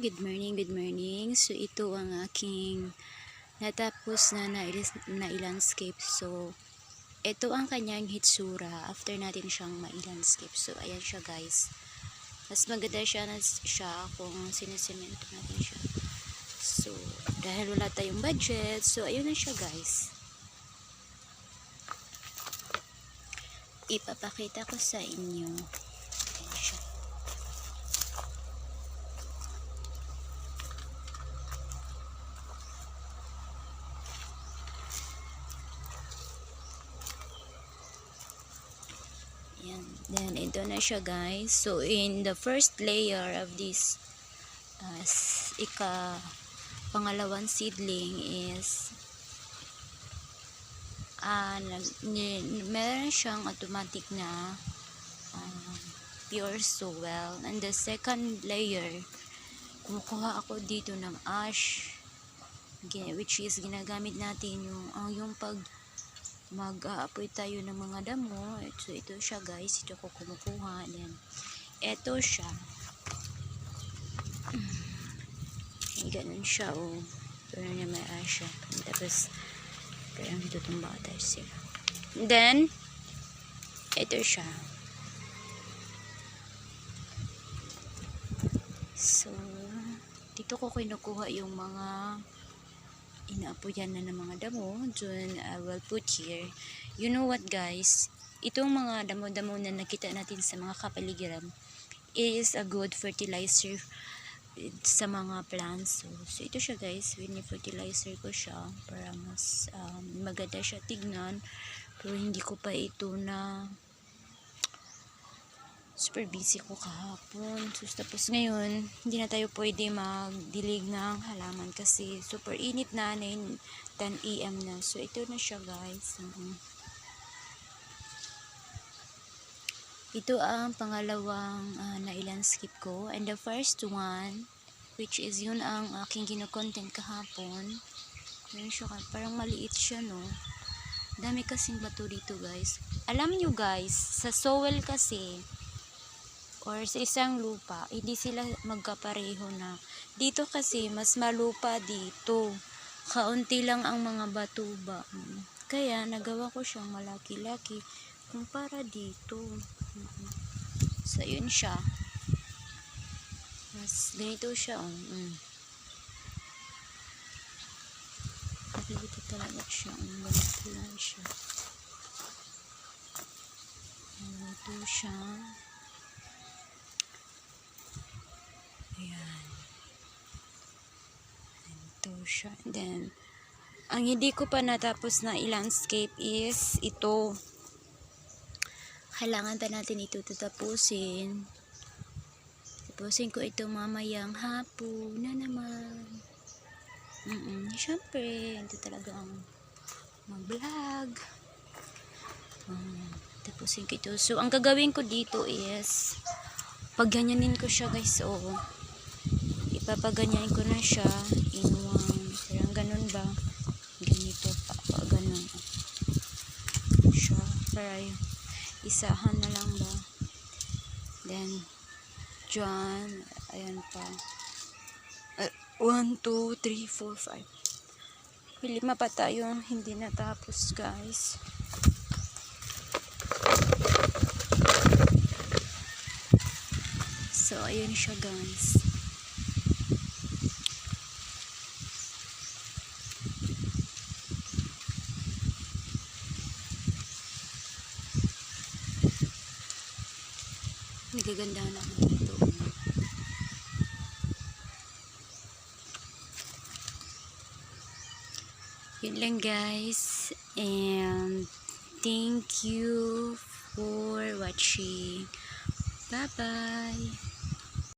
good morning, good morning. So, ito ang aking natapos na na-landscape. So, ito ang kanyang hitsura after natin siyang ma-landscape. So, ayan siya guys. Mas maganda siya kung sinisemento natin siya. So, dahil wala tayong budget, so ayun na siya guys. Ipapakita ko sa inyo. Ayan siya. Ayan. Then, ito na siya guys. So, in the first layer of this pangalawang seedling is meron siyang automatic na pure soil. And the second layer, kumukuha ako dito ng ash, which is ginagamit natin yung pag mag-aapoy tayo ng mga damo. So, ito siya guys, ito ko kumukuha. Then, ito siya. Ganun siya, oh. Pero niya may ash siya. Tapos, parang tutumba tayo sila. Then, ito siya. So, dito ko kinukuha yung mga inaapoyan na ng mga damo. Then, I will put here. You know what guys? Itong mga damo-damo na nakita natin sa mga kapaligiran is a good fertilizer sa mga plants. So ito siya guys. Fertilizer ko siya para mas maganda siya tignan. Pero hindi ko pa ito na super busy ko kahapon. So, tapos ngayon, hindi na tayo pwede magdilig ng halaman kasi super init na, 10 AM na. So, ito na siya guys. Ito ang pangalawang na-landscape ko. And the first one, which is yun ang aking gino-content kahapon. Yun siya, parang maliit siya, no? Dami kasing bato dito guys. Alam nyo guys, sa soil kasi, or sa isang lupa, hindi sila magkapareho na. Dito kasi, mas malupa dito. Kaunti lang ang mga bato ba. Kaya, nagawa ko siyang malaki-laki kumpara dito. So, yun siya. Mas ganito siya. Nakikita talaga siya. Ganito lang siya. Ganito siya. Ayan. Ito siya. And then, ang hindi ko pa natapos na i-landscape is ito. Kailangan pa natin ito tatapusin. Tapusin ko ito mamayang hapon na naman. Siyempre, ito talaga ang mag-vlog. Tapusin ko ito. So, ang gagawin ko dito is pagganyanin ko siya guys. Ipapaganyan ko na siya in one. Parang ganun ba? Ganito pa. Ganun. Siya. Para isahan na lang ba? Then, dyan. Ayan pa. 1, 2, 3, 4, 5. 5 pa tayo. Hindi natapos guys. So, ayun siya guys. Nagaganda na ako dito. Yun lang guys. And thank you for watching. Bye-bye.